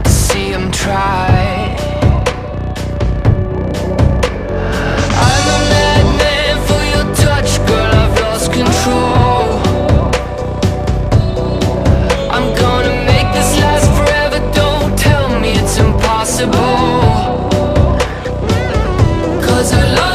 see him try. I'm a madman for your touch, girl, I've lost control. I'm gonna make this last forever, don't tell me it's impossible. 'Cause I love